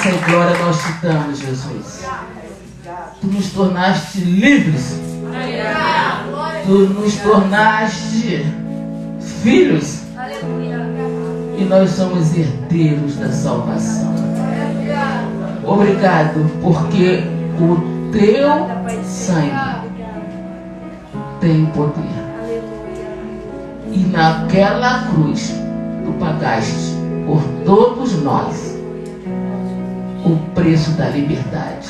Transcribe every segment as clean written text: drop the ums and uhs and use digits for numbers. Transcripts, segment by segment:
graça e glória nós te damos, Jesus. Tu nos tornaste livres. Tu nos tornaste filhos. E nós somos herdeiros da salvação. Obrigado, porque o teu sangue tem poder. E naquela cruz tu pagaste por todos nós o preço da liberdade.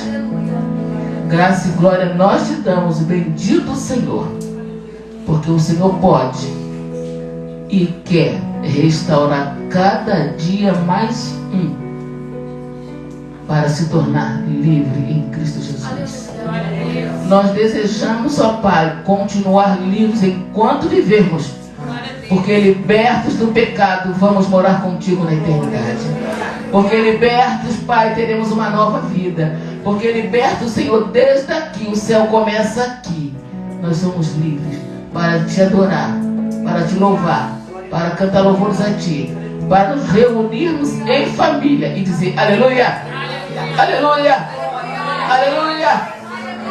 Graça e glória nós te damos, bendito Senhor, porque o Senhor pode e quer restaurar cada dia mais para se tornar livre em Cristo Jesus. Nós desejamos, ó Pai, continuar livres enquanto vivemos, porque libertos do pecado vamos morar contigo na eternidade. Porque libertos, Pai, teremos uma nova vida. Porque libertos, Senhor, desde aqui, o céu começa aqui. Nós somos livres para te adorar, para te louvar, para cantar louvores a ti, para nos reunirmos em família e dizer aleluia, aleluia, aleluia,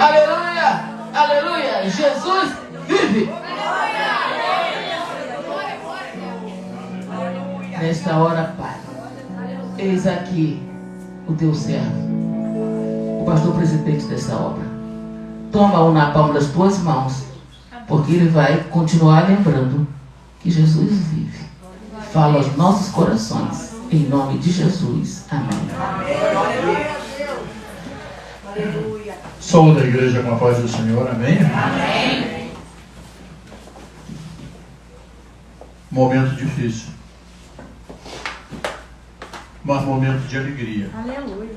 aleluia, aleluia. Jesus vive. Nesta hora, Pai, eis aqui o teu servo, o pastor presidente dessa obra. Toma-o na palma das tuas mãos, porque ele vai continuar lembrando que Jesus vive. Fala aos nossos corações, em nome de Jesus. Amém. Sou da igreja com a paz do Senhor. Amém. Amém. Momento difícil, mas momento de alegria. Aleluia.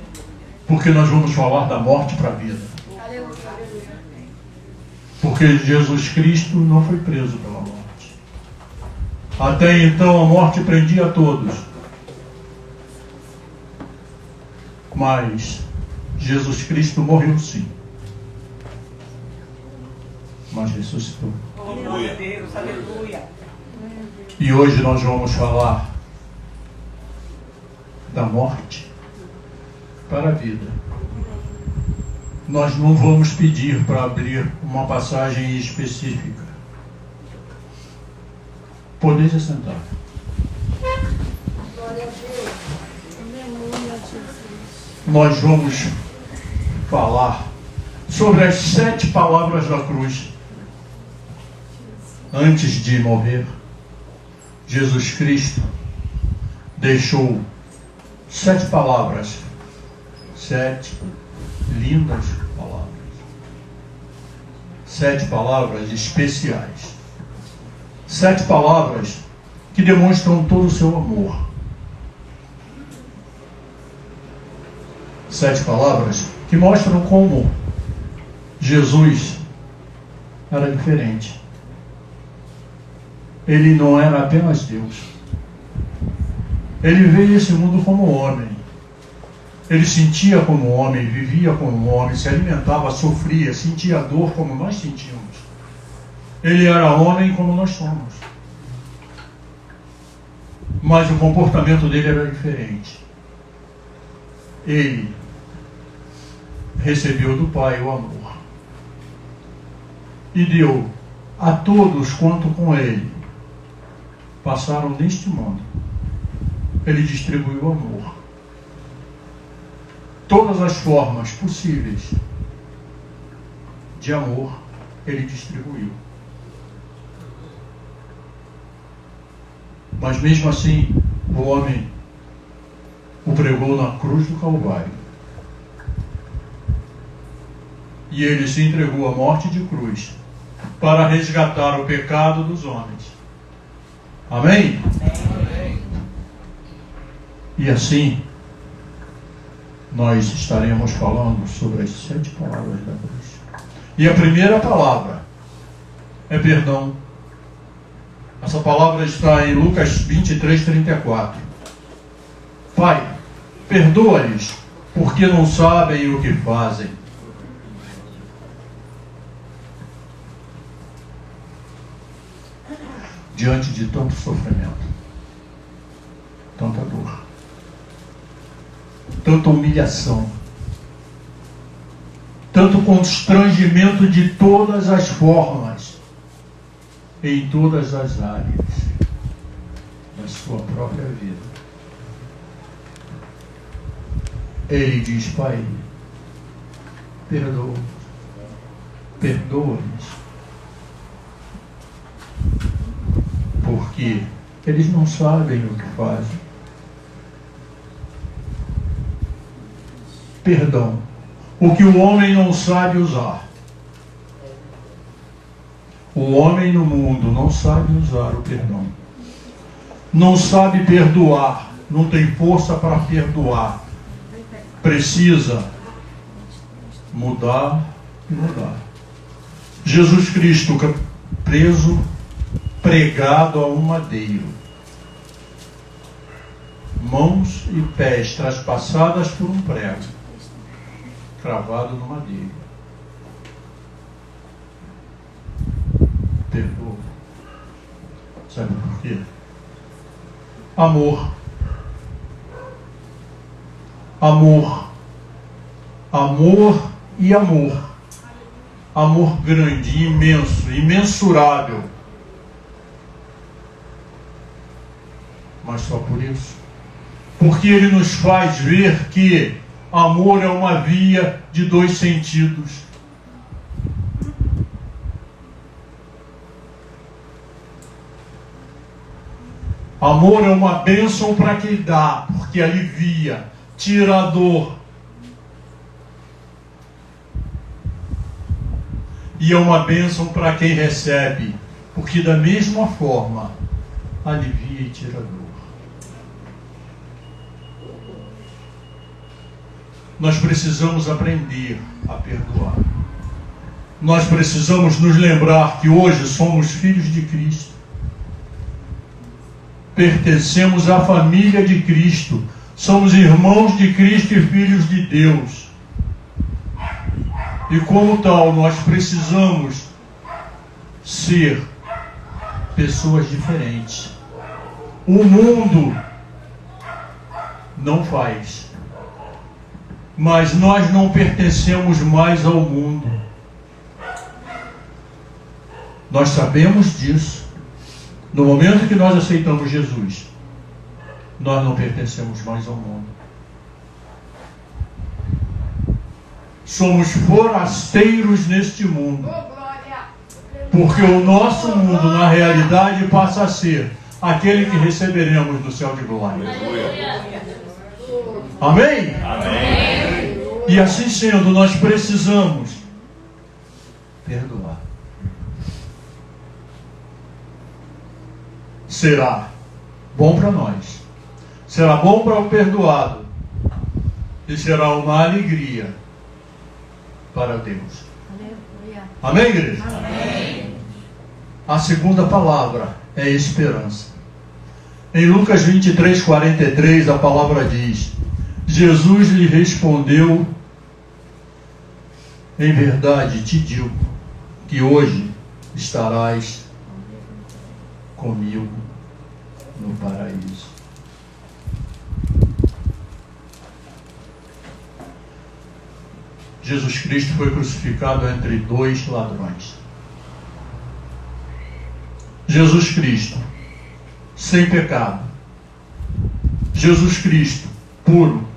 Porque nós vamos falar da morte para a vida. Aleluia. Porque Jesus Cristo não foi preso pela morte. Até então a morte prendia a todos. Mas Jesus Cristo morreu sim. Mas ressuscitou. Glória a Deus, aleluia. E hoje nós vamos falar da morte para a vida. Nós não vamos pedir para abrir uma passagem específica. Podem se sentar. Glória a Deus. Aleluia, Jesus. Nós vamos falar sobre as 7 palavras da cruz. Antes de morrer, Jesus Cristo deixou 7 palavras. 7 lindas palavras. 7 palavras especiais. 7 palavras que demonstram todo o seu amor. 7 palavras que mostram como Jesus era diferente. Ele não era apenas Deus. Ele veio a esse mundo como homem. Ele sentia como homem, vivia como homem, se alimentava, sofria, sentia dor como nós sentimos. Ele era homem como nós somos. Mas o comportamento dele era diferente. Ele recebeu do Pai o amor. E deu a todos quanto com ele passaram neste mundo. Ele distribuiu o amor. Todas as formas possíveis de amor ele distribuiu. Mas mesmo assim, o homem o pregou na cruz do Calvário. E ele se entregou à morte de cruz para resgatar o pecado dos homens. Amém? Amém. E assim, nós estaremos falando sobre as 7 palavras da cruz. E a primeira palavra é perdão. Essa palavra está em Lucas 23:34. Pai, perdoa-lhes, porque não sabem o que fazem. Diante de tanto sofrimento, tanta dor, tanta humilhação, tanto constrangimento de todas as formas, em todas as áreas da sua própria vida. Ele diz: Pai, perdoa-lhes, porque eles não sabem o que fazem. Perdão, o que o homem não sabe usar. O homem no mundo não sabe usar o perdão. Não sabe perdoar, não tem força para perdoar. Precisa mudar e mudar. Jesus Cristo preso, pregado a um madeiro, mãos e pés traspassadas por um prego, cravado no madeiro. Perdoa. Sabe por quê? Amor. Amor. Amor e amor. Amor grande, imenso, imensurável. Mas só por isso. Porque ele nos faz ver que amor é uma via de dois sentidos. Amor é uma bênção para quem dá, porque alivia, tira a dor. E é uma bênção para quem recebe, porque da mesma forma alivia e tira a dor. Nós precisamos aprender a perdoar. Nós precisamos nos lembrar que hoje somos filhos de Cristo. Pertencemos à família de Cristo. Somos irmãos de Cristo e filhos de Deus. E como tal, nós precisamos ser pessoas diferentes. O mundo não faz. Mas nós não pertencemos mais ao mundo. Nós sabemos disso. No momento que nós aceitamos Jesus, nós não pertencemos mais ao mundo. Somos forasteiros neste mundo. Porque o nosso mundo, na realidade, passa a ser aquele que receberemos do céu de glória. Amém? Amém. E assim sendo, nós precisamos perdoar. Será bom para nós, será bom para o perdoado e será uma alegria para Deus. Amém, igreja? Amém. A segunda palavra é esperança. Em Lucas 23, 43, a palavra diz: Jesus lhe respondeu: em verdade te digo que hoje estarás comigo no paraíso. Jesus Cristo foi crucificado entre dois ladrões. Jesus Cristo, sem pecado. Jesus Cristo, puro.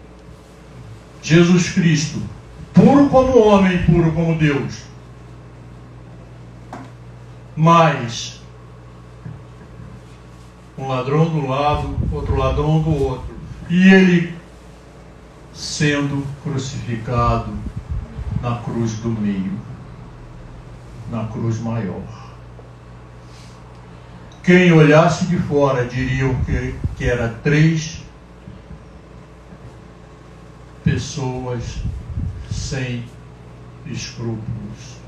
Jesus Cristo, puro como homem, puro como Deus. Mas um ladrão do lado, outro ladrão do outro. E ele sendo crucificado na cruz do meio, na cruz maior. Quem olhasse de fora diria que era três pessoas sem escrúpulos.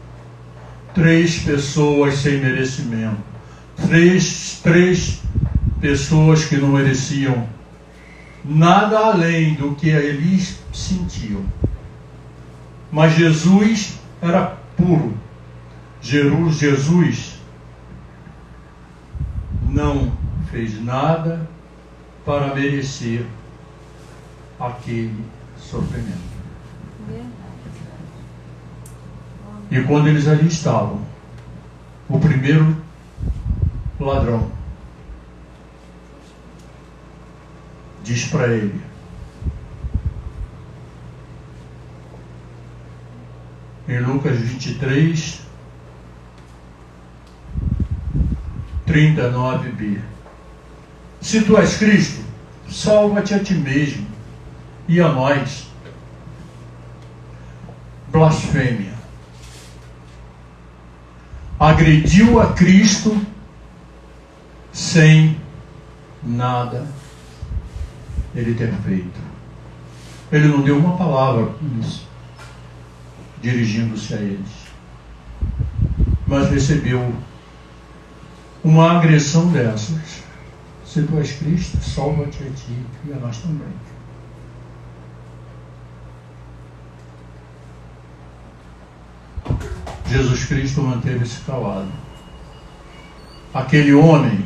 Três pessoas sem merecimento. Três pessoas que não mereciam nada além do que eles sentiam. Mas Jesus era puro. Jesus não fez nada para merecer aquele sofrimento. E quando eles ali estavam, o primeiro ladrão diz para ele: em Lucas 23, 39b, se tu és Cristo, salva-te a ti mesmo e a nós. Blasfêmia. Agrediu a Cristo sem nada ele ter feito. Ele não deu uma palavra com isso, dirigindo-se a eles, mas recebeu uma agressão dessas. Se tu és Cristo, salva-te a ti e a nós também. Jesus Cristo manteve-se calado. Aquele homem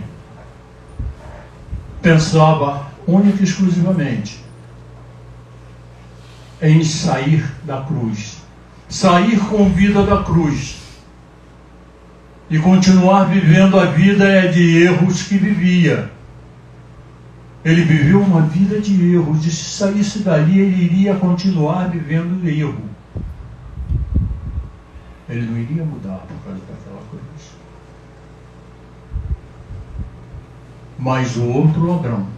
pensava única e exclusivamente em sair da cruz, sair com vida da cruz e continuar vivendo a vida de erros que vivia. Ele viveu uma vida de erros, e se saísse dali ele iria continuar vivendo erro. Ele não iria mudar por causa daquela cruz. Mas o outro ladrão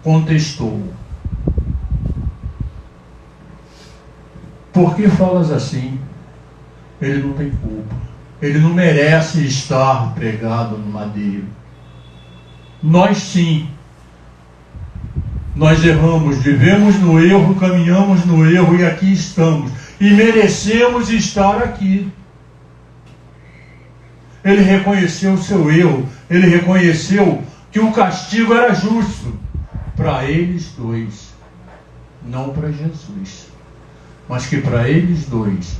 contestou: por que falas assim? Ele não tem culpa. Ele não merece estar pregado no madeiro. Nós sim. Nós erramos, vivemos no erro, caminhamos no erro e aqui estamos. E merecemos estar aqui. Ele reconheceu o seu erro. Ele reconheceu que o castigo era justo para eles dois. Não para Jesus. Mas que para eles dois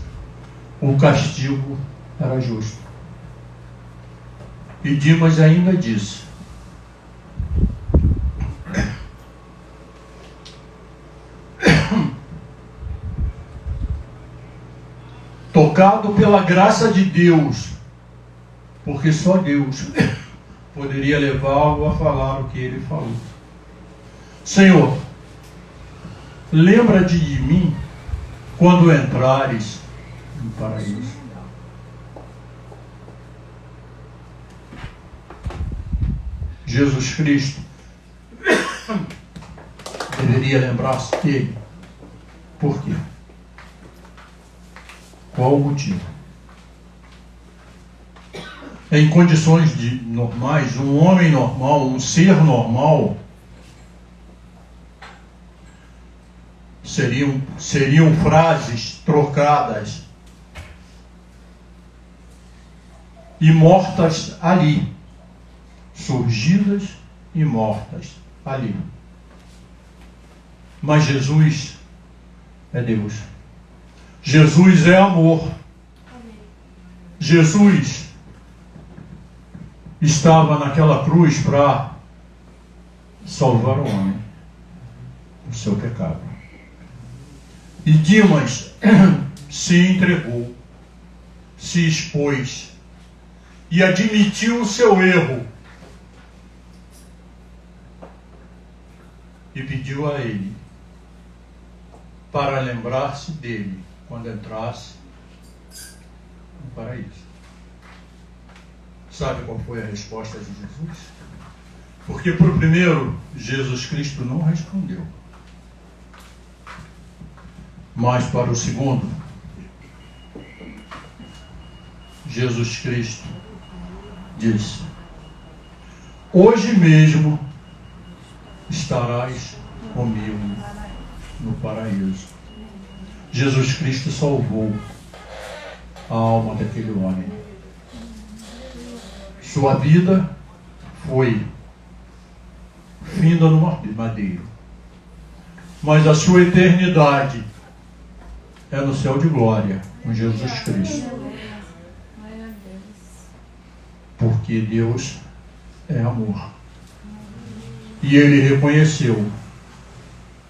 o castigo era justo. E Dimas ainda disse: tocado pela graça de Deus, porque só Deus poderia levá-lo a falar o que ele falou. Senhor, lembra-te de mim quando entrares no paraíso. Jesus Cristo deveria lembrar-se dele. Por quê? Qual o motivo? Em condições normais, um homem normal, um ser normal, seriam frases trocadas e mortas ali, surgidas e mortas ali. Mas Jesus é Deus. Jesus é amor. Jesus estava naquela cruz para salvar o homem do seu pecado. E Dimas se entregou, se expôs e admitiu o seu erro e pediu a ele para lembrar-se dele quando entrasse no paraíso. Sabe qual foi a resposta de Jesus? Porque para o primeiro, Jesus Cristo não respondeu. Mas para o segundo, Jesus Cristo disse: hoje mesmo estarás comigo no paraíso. Jesus Cristo salvou a alma daquele homem. Sua vida foi finda no madeiro, mas a sua eternidade é no céu de glória com Jesus Cristo. Porque Deus é amor. E ele reconheceu.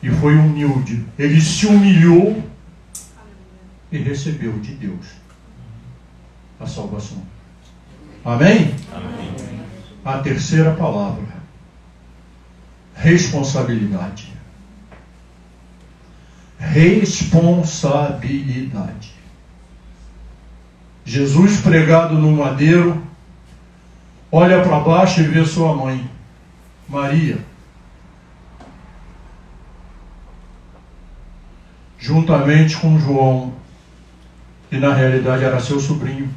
E foi humilde. Ele se humilhou e recebeu de Deus a salvação. Amém? Amém. A terceira palavra: responsabilidade. Responsabilidade. Jesus pregado no madeiro, olha para baixo e vê sua mãe, Maria, juntamente com João, que na realidade era seu sobrinho.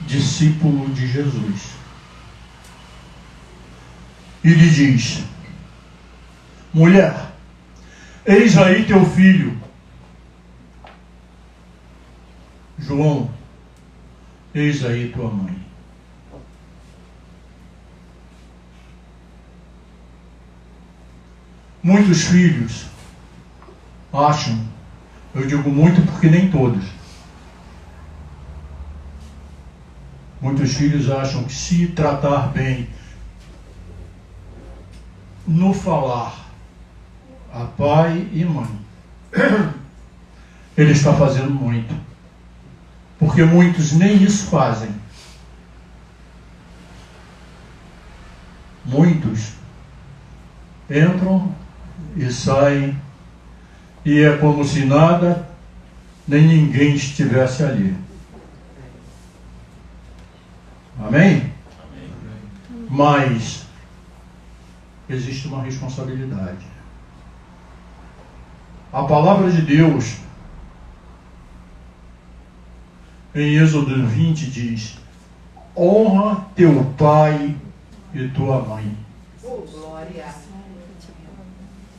Discípulo de Jesus. E lhe diz: mulher, eis aí teu filho. João, eis aí tua mãe. Muitos filhos acham, eu digo muito porque nem todos, muitos filhos acham que se tratar bem no falar a pai e mãe, ele está fazendo muito, porque muitos nem isso fazem. Muitos entram e saem, e é como se nada nem ninguém estivesse ali. Amém? Mas existe uma responsabilidade. A palavra de Deus em Êxodo 20 diz: honra teu pai e tua mãe.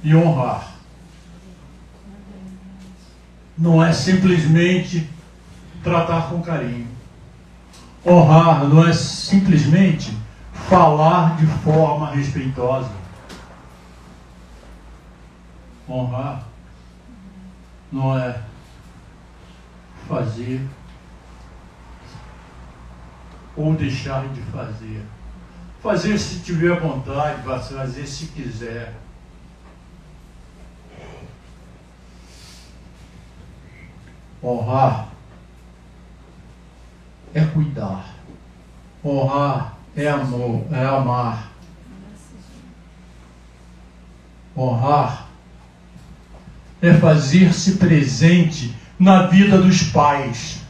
E honrar não é simplesmente tratar com carinho. Honrar não é simplesmente falar de forma respeitosa. Honrar não é fazer ou deixar de fazer. Fazer se tiver vontade, fazer se quiser. Honrar é cuidar. Honrar é amor, é amar. Honrar é fazer-se presente na vida dos pais.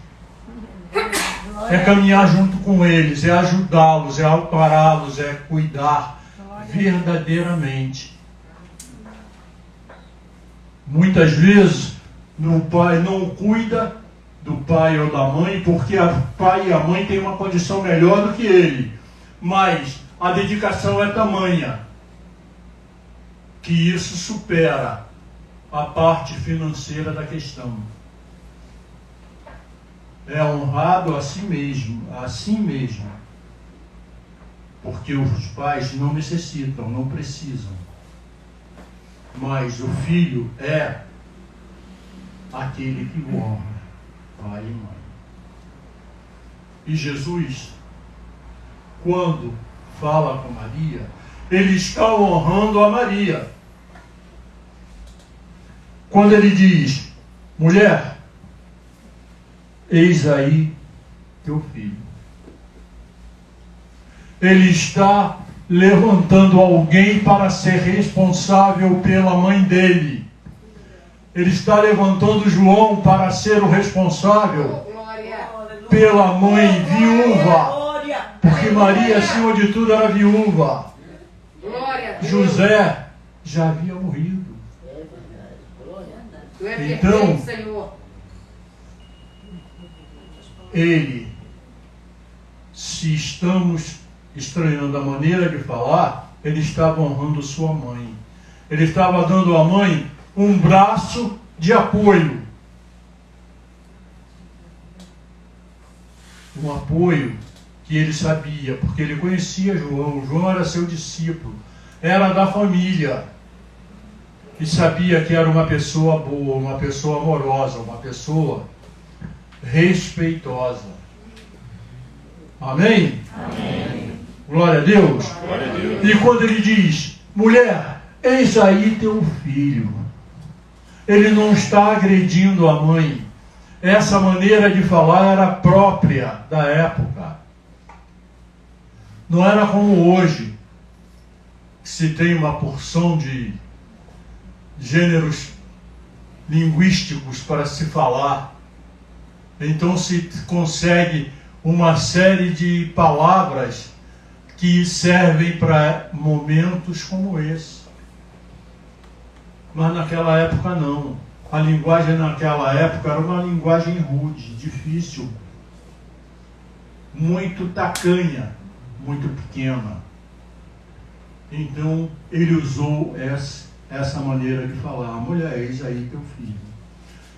É caminhar junto com eles, é ajudá-los, é ampará-los, é cuidar verdadeiramente. Muitas vezes o pai não cuida do pai ou da mãe porque o pai e a mãe têm uma condição melhor do que ele. Mas a dedicação é tamanha que isso supera a parte financeira da questão. É honrado a si mesmo, porque os pais não necessitam, não precisam. Mas o filho é aquele que o honra, pai e mãe. E Jesus, quando fala com Maria, ele está honrando a Maria. Quando ele diz: mulher, eis aí teu filho. Ele está levantando alguém para ser responsável pela mãe dele. Ele está levantando João para ser o responsável pela mãe viúva. Porque Maria, acima de tudo, era viúva. José já havia morrido. Então, ele, se estamos estranhando a maneira de falar, ele estava honrando sua mãe. Ele estava dando à mãe um braço de apoio. Um apoio que ele sabia, porque ele conhecia João. João era seu discípulo, era da família. E sabia que era uma pessoa boa, uma pessoa amorosa, uma pessoa respeitosa. Amém? Amém. Glória a Deus. Glória a Deus. E quando ele diz, mulher, eis aí teu filho, ele não está agredindo a mãe. Essa maneira de falar era própria da época. Não era como hoje, que se tem uma porção de gêneros linguísticos para se falar. Então se consegue uma série de palavras que servem para momentos como esse. Mas naquela época não. A linguagem naquela época era uma linguagem rude, difícil, muito tacanha, muito pequena. Então ele usou essa maneira de falar, mulher, eis aí teu filho.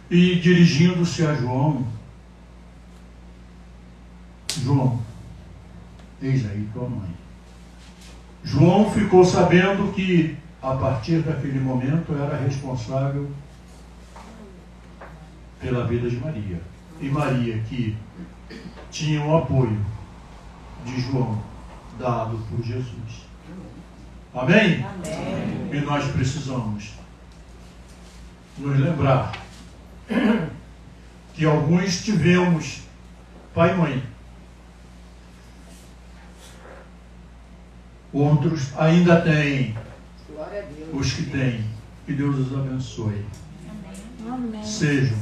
E dirigindo-se a João, João, eis aí tua mãe. João ficou sabendo que a partir daquele momento era responsável pela vida de Maria. E Maria, que tinha o apoio de João dado por Jesus. Amém? Amém. E nós precisamos nos lembrar que alguns tivemos pai e mãe. Outros ainda têm. Os que têm. Que Deus os abençoe. Amém. Sejam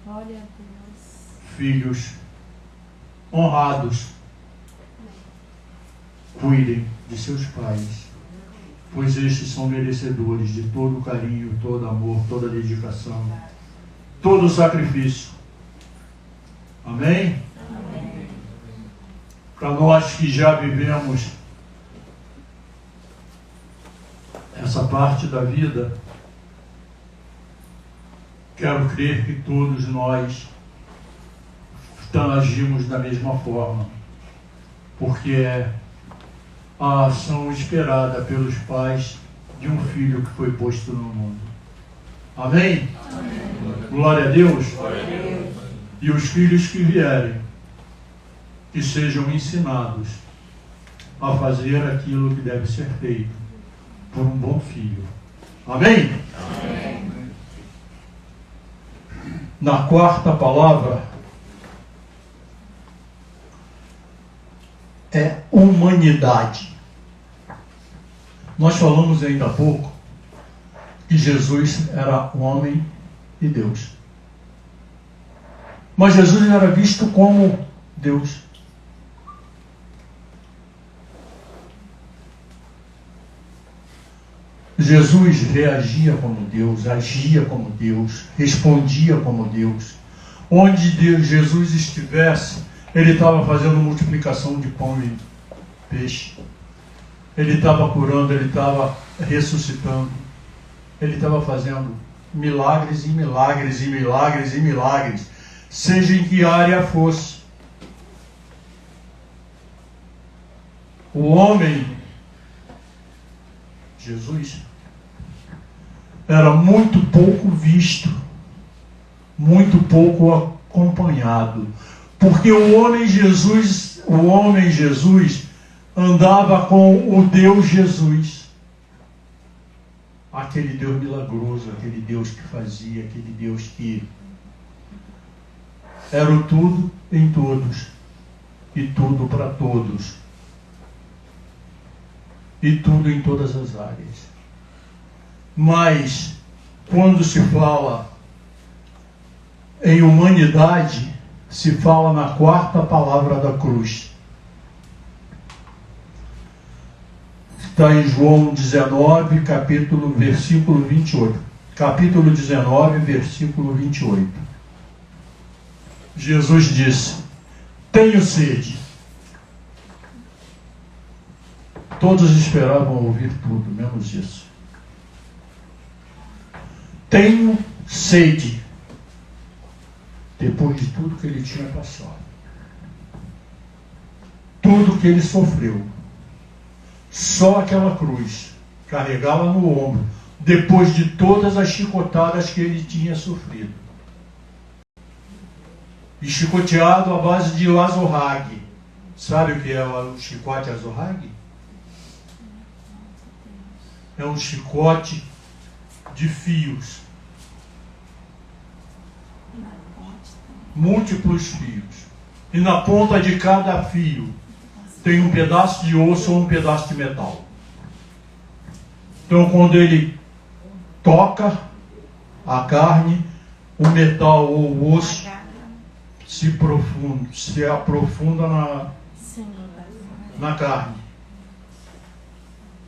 Glória a Deus. filhos honrados. Cuidem de seus pais, pois estes são merecedores de todo o carinho, todo amor, toda a dedicação, todo o sacrifício. Amém? Amém. Para nós que já vivemos essa parte da vida, quero crer que todos nós agimos da mesma forma, porque é a ação esperada pelos pais de um filho que foi posto no mundo. Amém? Amém. Glória a Deus. Glória a Deus. E os filhos que vierem, que sejam ensinados a fazer aquilo que deve ser feito por um bom filho. Amém? Amém. Na quarta palavra é humanidade. Nós falamos ainda há pouco que Jesus era homem e Deus. Mas Jesus era visto como Deus. Jesus reagia como Deus, agia como Deus, respondia como Deus. Onde Jesus estivesse, ele estava fazendo multiplicação de pão e peixe. Ele estava curando, ele estava ressuscitando. Ele estava fazendo milagres e milagres e milagres e milagres, seja em que área fosse. O homem, Jesus, era muito pouco visto, muito pouco acompanhado. Porque o homem Jesus andava com o Deus Jesus. Aquele Deus milagroso, aquele Deus que fazia, aquele Deus que era o tudo em todos e tudo para todos. E tudo em todas as áreas. Mas, quando se fala em humanidade, se fala na quarta palavra da cruz. Está em João 19, versículo 28. Capítulo 19, versículo 28. Jesus disse: tenho sede. Todos esperavam ouvir tudo, menos isso. Tenho sede. Depois de tudo que ele tinha passado, tudo que ele sofreu, só aquela cruz, carregá-la no ombro, depois de todas as chicotadas que ele tinha sofrido. e chicoteado à base de azorrague. Sabe o que é o chicote azorrague? É um chicote de fios. Múltiplos fios. E na ponta de cada fio tem um pedaço de osso ou um pedaço de metal. Então, quando ele toca a carne, o metal ou o osso se aprofunda na carne.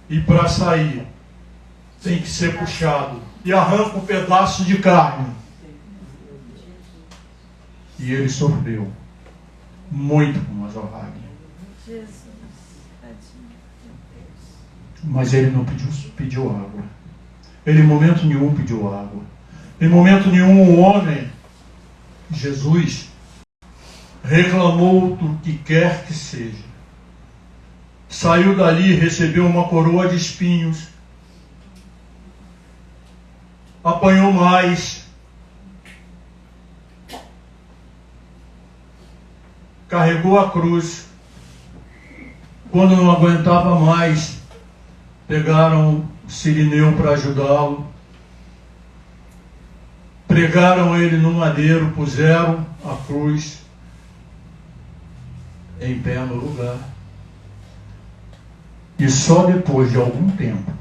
E para sair, tem que ser puxado. E arranca um pedaço de carne. E ele sofreu muito com azorrague. Mas ele não pediu água. Ele em momento nenhum pediu água. Em momento nenhum o homem, Jesus, reclamou do que quer que seja. Saiu dali e recebeu uma coroa de espinhos. Apanhou mais. Carregou a cruz. Quando não aguentava mais, pegaram Cirineu para ajudá-lo. Pregaram ele no madeiro, puseram a cruz em pé no lugar. E só depois de algum tempo,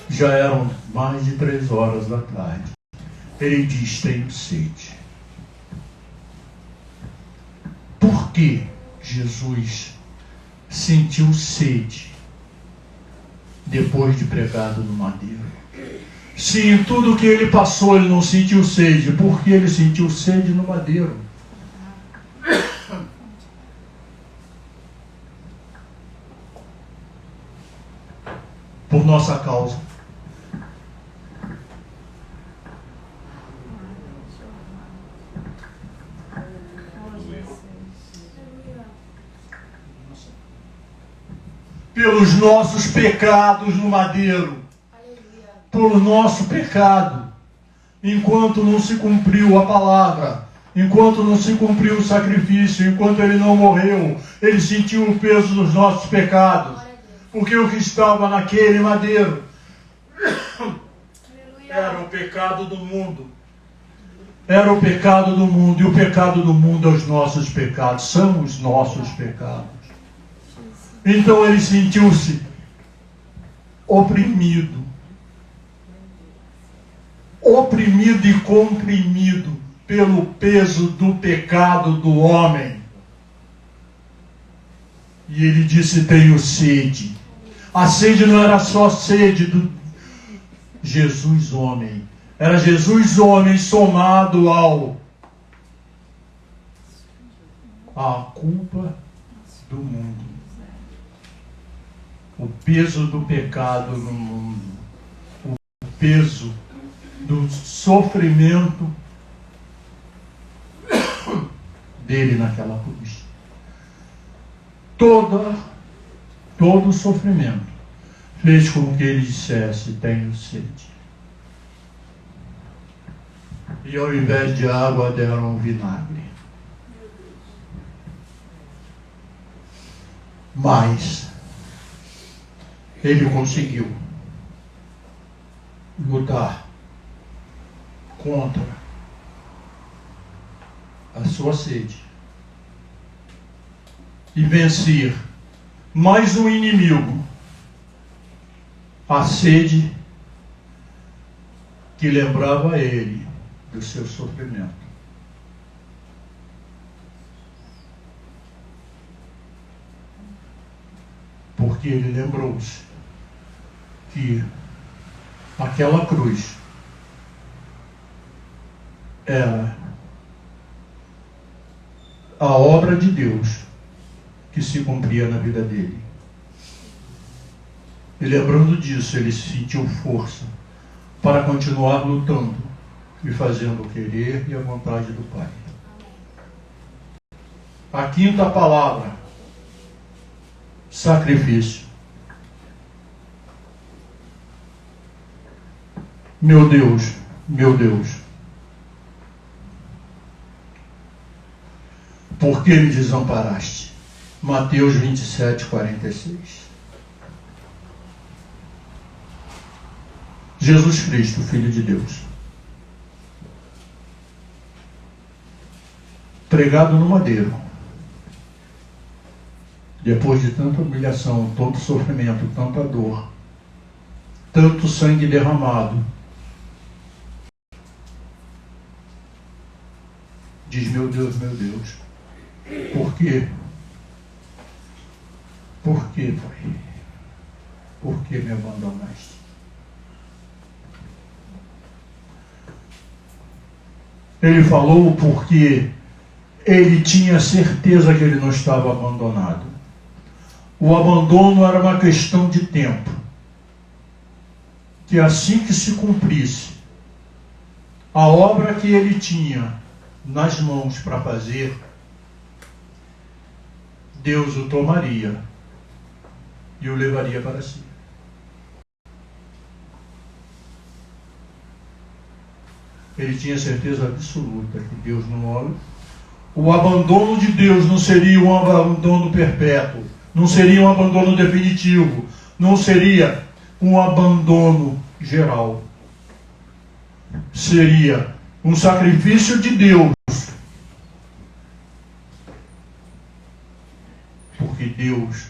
já eram mais de 3 horas da tarde, ele diz: tenho sede. Por que Jesus sentiu sede depois de pregado no madeiro? Se em tudo que ele passou ele não sentiu sede, por que ele sentiu sede no madeiro? Por nossa causa. Pelos nossos pecados no madeiro. Por nosso pecado. Enquanto não se cumpriu a palavra, enquanto não se cumpriu o sacrifício, enquanto ele não morreu, ele sentiu o peso dos nossos pecados. Porque o que estava naquele madeiro era o pecado do mundo. Era o pecado do mundo. E o pecado do mundo é os nossos pecados. São os nossos pecados. Então ele sentiu-se oprimido. Oprimido e comprimido pelo peso do pecado do homem. E ele disse: tenho sede. A sede não era só sede do Jesus homem. Era Jesus homem somado à culpa do mundo. O peso do pecado no mundo. O peso do sofrimento dele naquela cruz. Todo o sofrimento fez com que ele dissesse: tenho sede. E ao invés de água deram vinagre. Mas ele conseguiu lutar contra a sua sede e vencer mais um inimigo, a sede que lembrava ele do seu sofrimento. Porque ele lembrou-se que aquela cruz era a obra de Deus que se cumpria na vida dele. E lembrando disso, ele sentiu força para continuar lutando e fazendo o querer e a vontade do Pai. A quinta palavra: sacrifício. Meu Deus, por que me desamparaste? Mateus 27, 46. Jesus Cristo, Filho de Deus, pregado no madeiro, depois de tanta humilhação, tanto sofrimento, tanta dor, tanto sangue derramado, diz: meu Deus, por quê? Por quê, Pai? Por que me abandonaste? Ele falou porque ele tinha certeza que ele não estava abandonado. O abandono era uma questão de tempo. Que assim que se cumprisse a obra que ele tinha nas mãos para fazer, Deus o tomaria e o levaria para si. Ele tinha certeza absoluta que Deus não olha. O abandono de Deus não seria um abandono perpétuo, não seria um abandono definitivo, não seria um abandono geral. Seria um sacrifício de Deus, porque Deus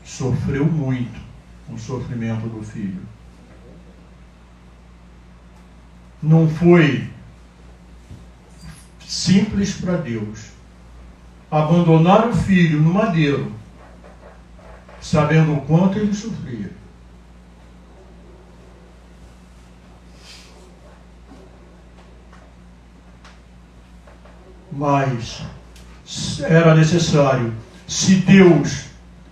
sofreu muito com o sofrimento do Filho. Não foi simples para Deus abandonar o Filho no madeiro, sabendo o quanto ele sofria. Mas era necessário, se Deus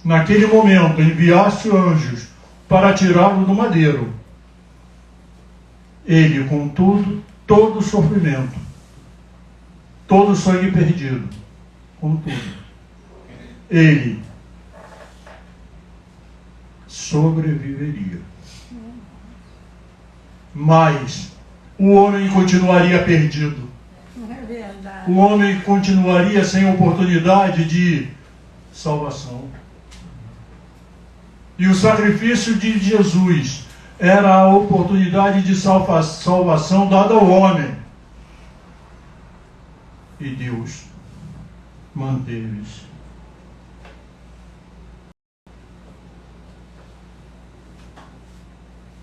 naquele momento enviasse anjos para tirá-lo do madeiro, ele, contudo, todo o sofrimento, todo o sangue perdido, contudo, ele sobreviveria. Mas o homem continuaria perdido. É verdade. O homem continuaria sem oportunidade de salvação. E o sacrifício de Jesus era a oportunidade de salvação dada ao homem. E Deus manteve-se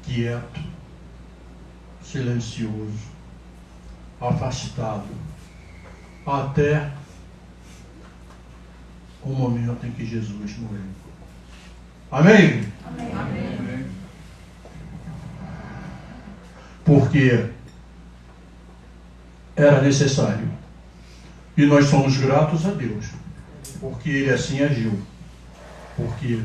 quieto, silencioso, afastado, até o momento em que Jesus morreu. Amém? Amém. Amém. Porque era necessário. E nós somos gratos a Deus, porque Ele assim agiu. Porque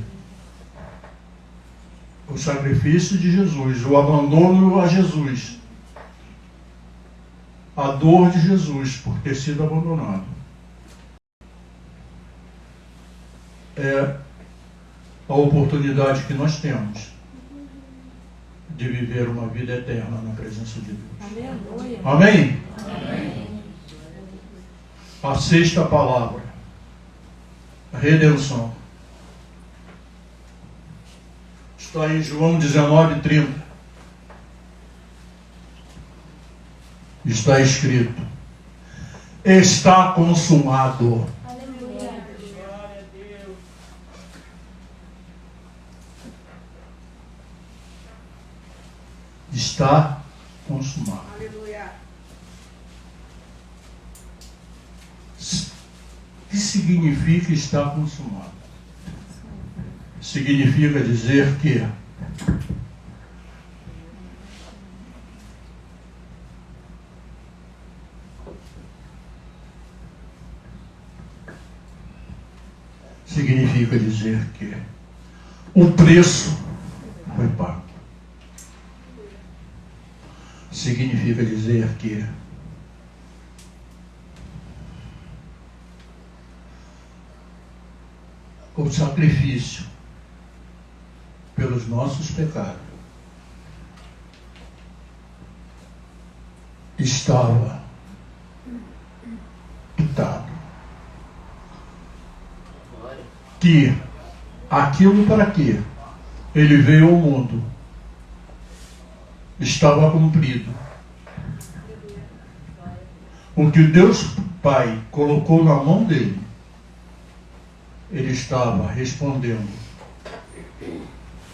o sacrifício de Jesus, o abandono a Jesus, a dor de Jesus por ter sido abandonado, é a oportunidade que nós temos de viver uma vida eterna na presença de Deus. Aleluia. Amém? Amém. A sexta palavra, redenção, está em João 19:30. Está escrito: está consumado. Aleluia. Glória a Deus. Está consumado. Aleluia. O que significa estar consumado? Significa dizer que o preço foi pago. Significa dizer que o sacrifício pelos nossos pecados estava quitado. que aquilo para que ele veio ao mundo estava cumprido. O que Deus Pai colocou na mão dele, ele estava respondendo: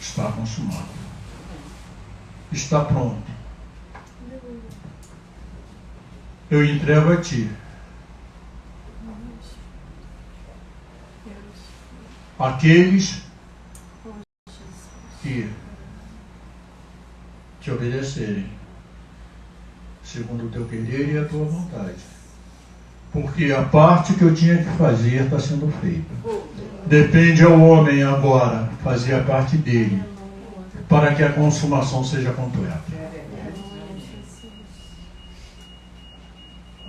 está consumado, está pronto, eu entrego a ti aqueles que te obedecerem segundo o teu querer e a tua vontade, porque a parte que eu tinha que fazer está sendo feita. Depende ao homem agora fazer a parte dele para que a consumação seja completa.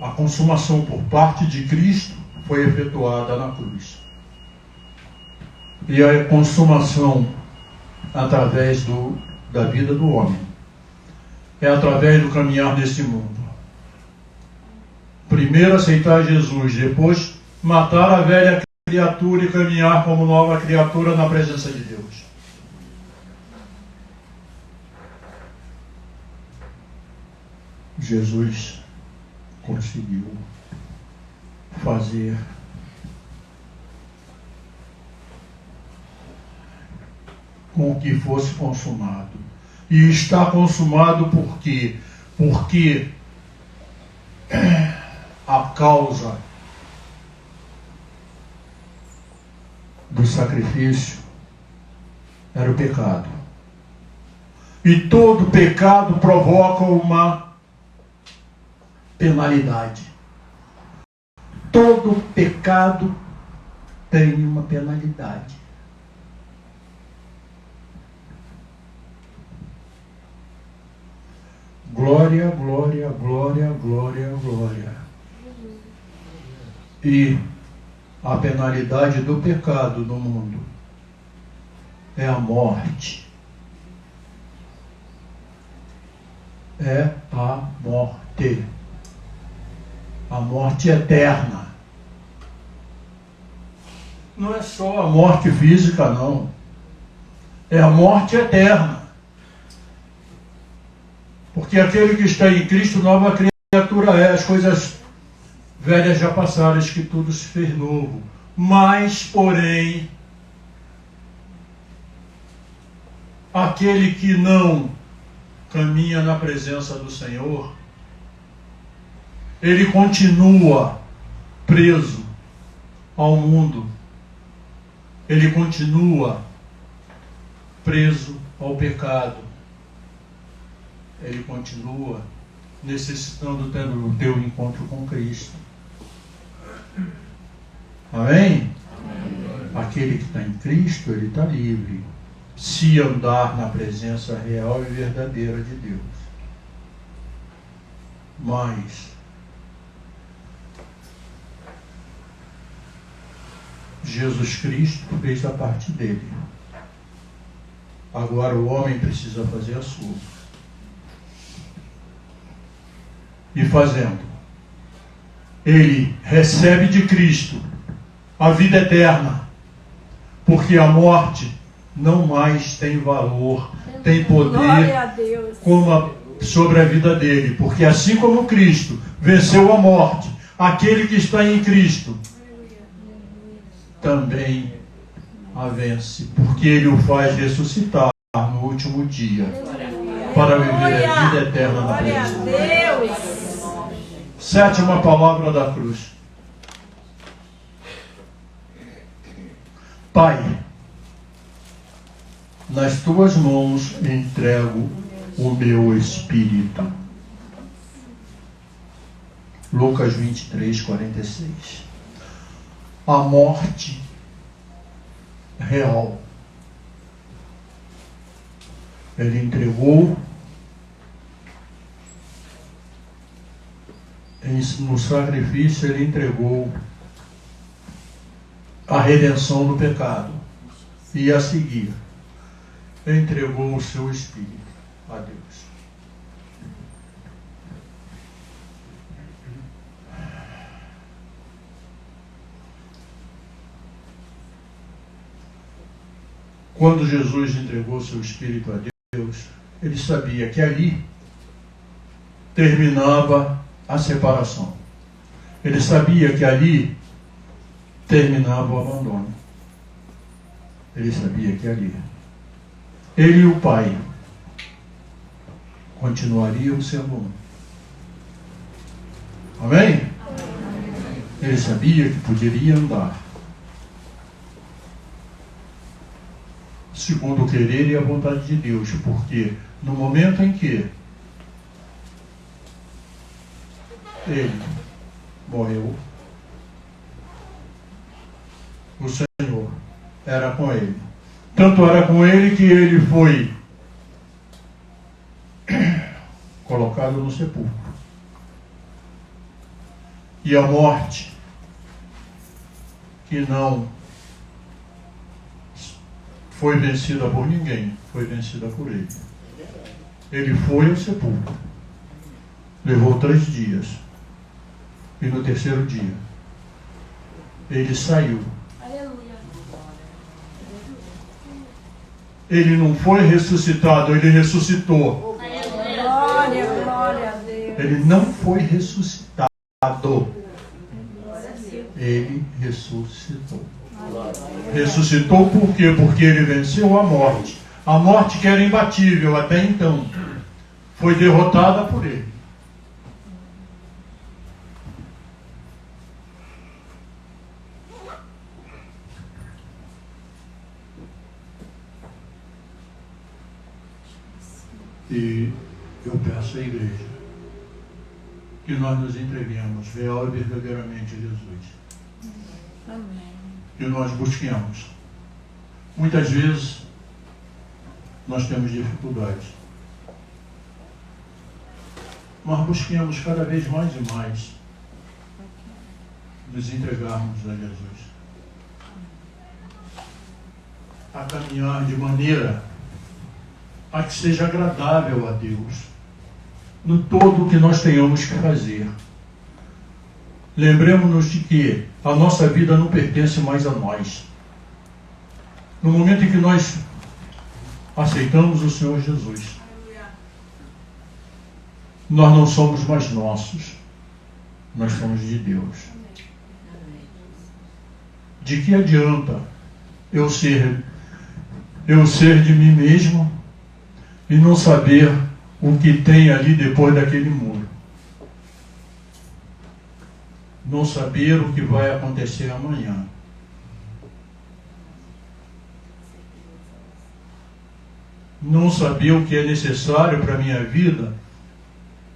A consumação por parte de Cristo foi efetuada na cruz. E a consumação através da vida do homem é através do caminhar desse mundo. Primeiro aceitar Jesus, depois matar a velha criatura e caminhar como nova criatura na presença de Deus. Jesus conseguiu fazer com que fosse consumado. E está consumado por quê? Porque a causa do sacrifício era o pecado. E todo pecado provoca uma penalidade. Todo pecado tem uma penalidade. Glória, glória, glória, glória, glória. E a penalidade do pecado no mundo é a morte. É a morte. A morte eterna. Não é só a morte física, não. É a morte eterna. Porque aquele que está em Cristo, nova criatura é. As coisas velhas já passaram, eis que tudo se fez novo. Mas, porém, aquele que não caminha na presença do Senhor, ele continua preso ao mundo. Ele continua preso ao pecado. Ele continua necessitando ter o teu encontro com Cristo. Amém? Aquele que está em Cristo, ele está livre, se andar na presença real e verdadeira de Deus. Mas Jesus Cristo fez a parte dele. Agora o homem precisa fazer a sua. E fazendo, ele recebe de Cristo a vida eterna, porque a morte não mais tem valor, tem poder sobre a vida dele, porque assim como Cristo venceu a morte, aquele que está em Cristo também a vence, porque ele o faz ressuscitar no último dia para viver a vida eterna na presença de Deus. Sétima palavra da cruz. Pai, nas tuas mãos entrego o meu espírito. Lucas 23, 46. A morte real. Ele entregou no sacrifício, ele entregou a redenção do pecado. E a seguir, entregou o seu espírito a Deus. quando Jesus entregou seu espírito a Deus, ele sabia que ali terminava a separação. Ele sabia que ali terminava o abandono. Ele sabia que ali ele e o Pai continuariam sendo um. Amém? Ele sabia que poderia andar segundo o querer e a vontade de Deus, porque no momento em que ele morreu, o Senhor era com ele. Tanto era com ele que ele foi colocado no sepulcro. E a morte, que não foi vencida por ninguém, foi vencida por ele. Ele foi ao sepulcro. Levou 3 dias. E no terceiro dia, ele saiu. Ele não foi ressuscitado, ele ressuscitou. Glória, glória a Deus. Ele não foi ressuscitado. Ele ressuscitou. Ressuscitou por quê? Porque ele venceu a morte. A morte que era imbatível até então foi derrotada por ele. E eu peço à igreja que nós nos entreguemos real e verdadeiramente a Jesus. Amém. Que nós busquemos. Muitas vezes nós temos dificuldades, mas busquemos cada vez mais e mais nos entregarmos a Jesus, a caminhar de maneira a que seja agradável a Deus no todo o que nós tenhamos que fazer. Lembremos-nos de que a nossa vida não pertence mais a nós. No momento em que nós aceitamos o Senhor Jesus, nós não somos mais nossos, nós somos de Deus. De que adianta eu ser de mim mesmo e não saber o que tem ali depois daquele muro? Não saber o que vai acontecer amanhã. Não saber o que é necessário para a minha vida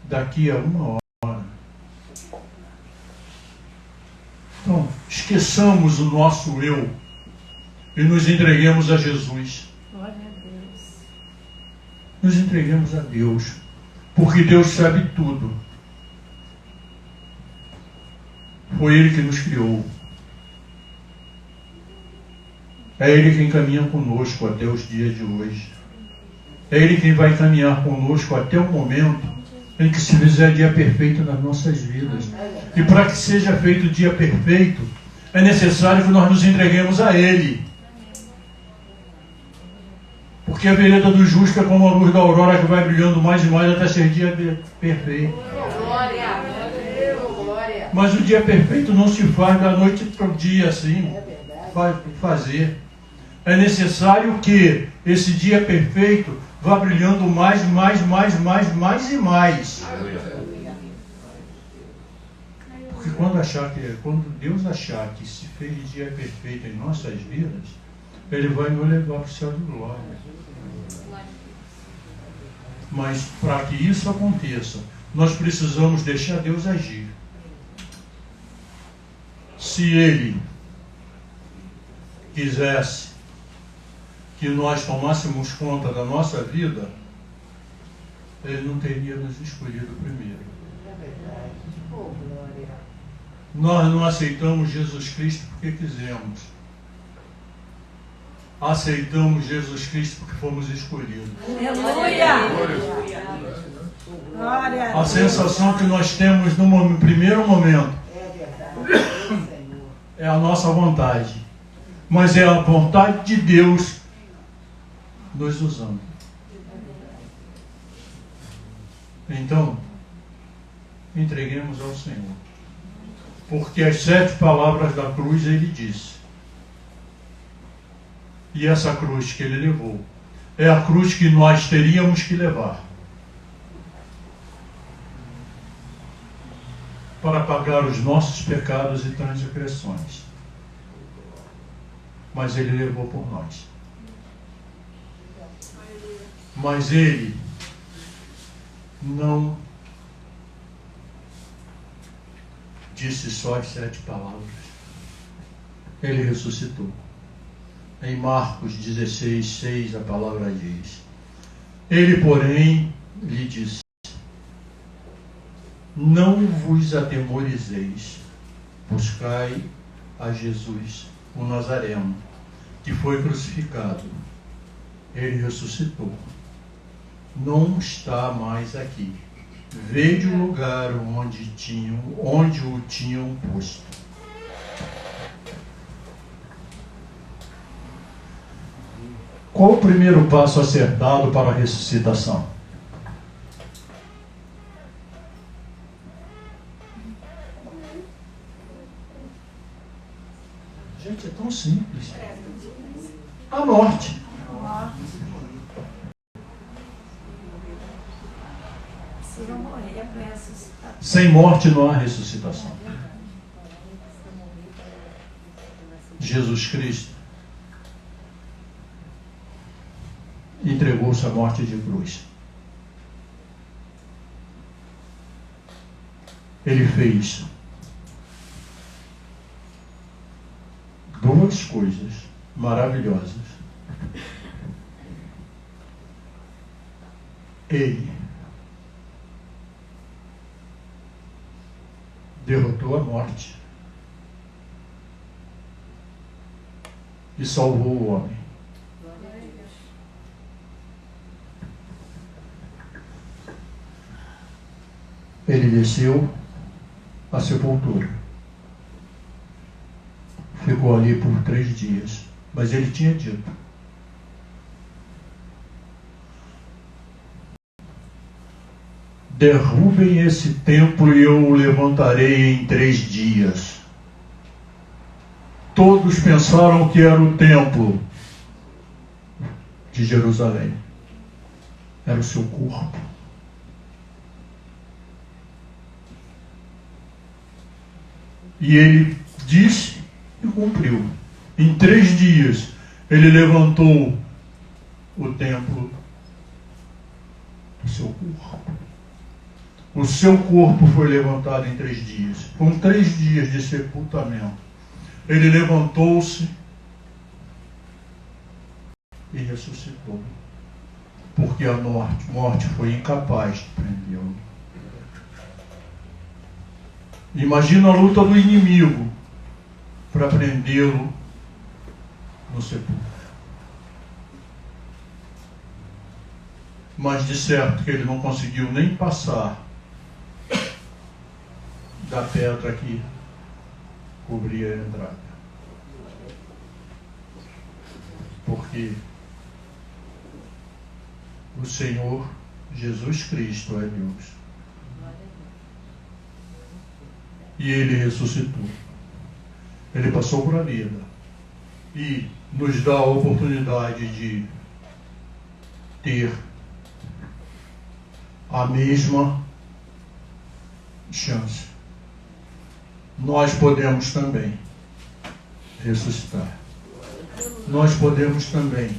daqui a 1 hora. Então, esqueçamos o nosso eu e nos entreguemos a Jesus. Glória a Deus. Nos entreguemos a Deus, porque Deus sabe tudo. Foi Ele que nos criou. É Ele quem caminha conosco até os dias de hoje. É Ele quem vai caminhar conosco até o momento em que se fizer dia perfeito nas nossas vidas. E para que seja feito o dia perfeito, é necessário que nós nos entreguemos a Ele. Porque a vereda do justo é como a luz da aurora que vai brilhando mais e mais até ser dia perfeito. Glória a Deus, glória. Mas o dia perfeito não se faz da noite para o dia assim. Fazer. É necessário que esse dia perfeito vá brilhando mais e mais. Porque quando Deus achar que se fez dia perfeito em nossas vidas, Ele vai nos levar para o céu de glória. Mas para que isso aconteça, nós precisamos deixar Deus agir. Se Ele quisesse que nós tomássemos conta da nossa vida, Ele não teria nos escolhido primeiro. Nós não aceitamos Jesus Cristo porque quisemos. Aceitamos Jesus Cristo porque fomos escolhidos. Aleluia. Glória a A Deus. sensação que nós temos no primeiro momento é a nossa vontade. Mas é a vontade de Deus nos usando. Então, entreguemos ao Senhor. Porque as 7 palavras da cruz ele disse. E essa cruz que ele levou é a cruz que nós teríamos que levar para pagar os nossos pecados e transgressões. Mas ele levou por nós. Mas ele não disse só as 7 palavras. Ele ressuscitou. Em Marcos 16:6 a palavra diz: ele, porém, lhe disse: não vos atemorizeis, buscai a Jesus, o Nazareno, que foi crucificado. Ele ressuscitou. Não está mais aqui. Vede o lugar onde o tinham posto. Qual o primeiro passo a ser dado para a ressuscitação? Gente, é tão simples. A morte. Sem morte não há ressuscitação. Jesus Cristo entregou-se à morte de cruz. Ele fez 2 coisas maravilhosas. Ele derrotou a morte e salvou o homem. Ele desceu à sepultura. Ficou ali por 3 dias. Mas ele tinha dito: derrubem esse templo e eu o levantarei em 3 dias. Todos pensaram que era o templo de Jerusalém. Era o seu corpo. E ele disse e cumpriu. Em 3 dias, ele levantou o templo do seu corpo. O seu corpo foi levantado em 3 dias. Com 3 dias de sepultamento, ele levantou-se e ressuscitou. Porque a morte foi incapaz de prendê-lo. Imagina a luta do inimigo para prendê-lo no sepulcro. Mas de certo que ele não conseguiu nem passar da pedra que cobria a entrada. Porque o Senhor Jesus Cristo é Deus. E ele ressuscitou. Ele passou por a vida e nos dá a oportunidade de ter a mesma chance. Nós podemos também ressuscitar. Nós podemos também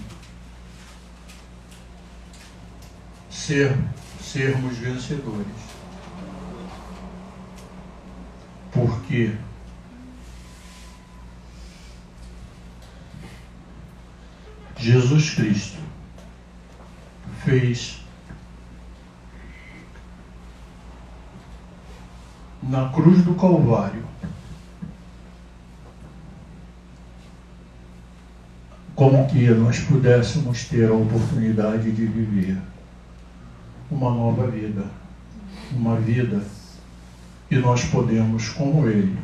sermos vencedores. Porque Jesus Cristo fez na cruz do Calvário como que nós pudéssemos ter a oportunidade de viver uma nova vida, uma vida que nós podemos, como Ele,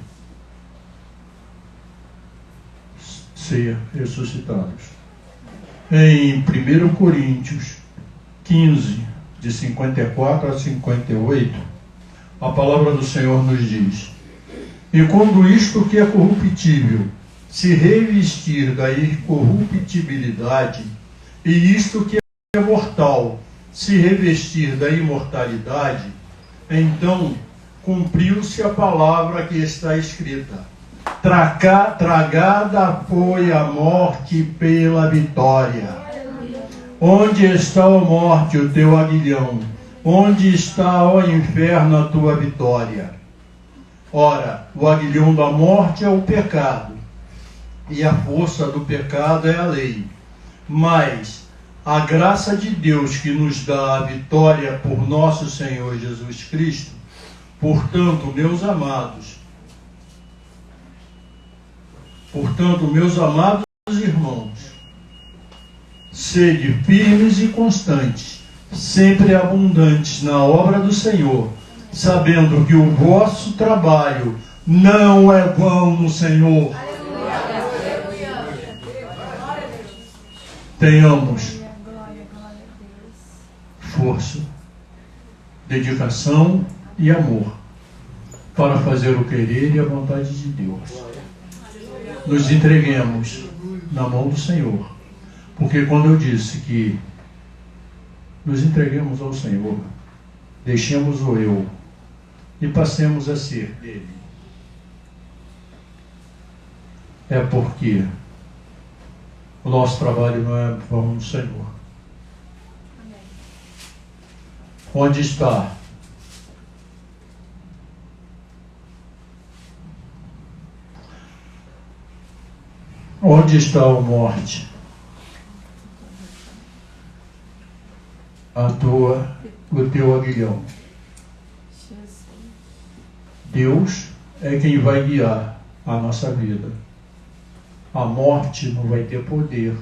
ser ressuscitados. Em 1 Coríntios 15, de 54 a 58, a palavra do Senhor nos diz: e quando isto que é corruptível se revestir da incorruptibilidade, e isto que é mortal se revestir da imortalidade, então cumpriu-se a palavra que está escrita: tragada foi a morte pela vitória. Onde está, ó morte, o teu aguilhão? Onde está, ó inferno, a tua vitória? Ora, o aguilhão da morte é o pecado, e a força do pecado é a lei. Mas a graça de Deus que nos dá a vitória por nosso Senhor Jesus Cristo, portanto, meus amados irmãos, sede firmes e constantes, sempre abundantes na obra do Senhor, sabendo que o vosso trabalho não é vão no Senhor. Tenhamos força, dedicação e amor para fazer o querer e a vontade de Deus. Nos entreguemos na mão do Senhor, porque quando eu disse que nos entreguemos ao Senhor, deixemos o eu e passemos a ser dele, é porque o nosso trabalho não é vão no Senhor. Onde está a morte? O teu aguilhão. Deus é quem vai guiar a nossa vida. A morte não vai ter poder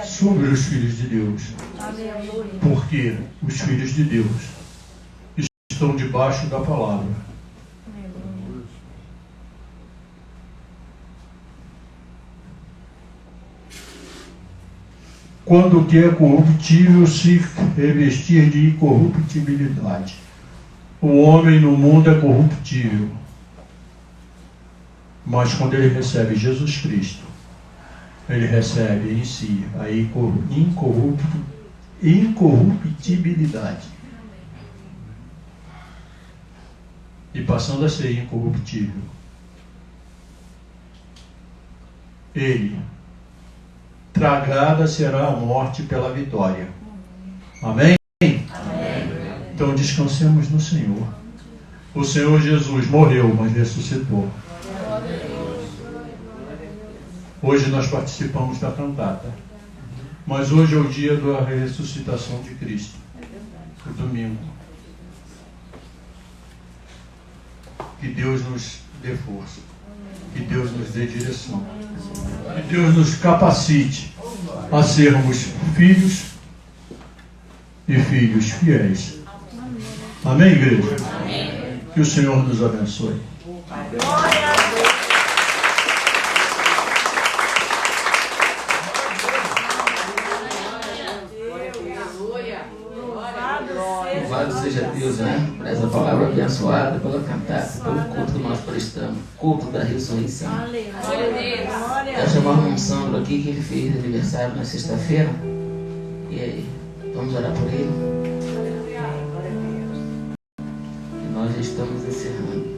sobre os filhos de Deus. Aleluia. Porque os filhos de Deus estão debaixo da palavra. Quando o que é corruptível se revestir de incorruptibilidade. O homem no mundo é corruptível. Mas quando ele recebe Jesus Cristo, ele recebe em si a incorruptibilidade. E passando a ser incorruptível, ele, tragada será a morte pela vitória. Amém? Amém. Então descansemos no Senhor. O Senhor Jesus morreu, mas ressuscitou. Hoje nós participamos da cantata, mas hoje é o dia da ressuscitação de Cristo, o domingo. Que Deus nos dê força, que Deus nos dê direção, que Deus nos capacite a sermos filhos e filhos fiéis. Amém, igreja? Amém. Que o Senhor nos abençoe. Louvado seja Deus, né? Por essa palavra abençoada, pela cantata, pelo culto que nós prestamos, culto da ressurreição. Quero chamar o irmão Sandro aqui, que ele fez aniversário na sexta-feira. E aí, vamos orar por ele? E nós já estamos encerrando.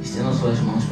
Estendam suas mãos.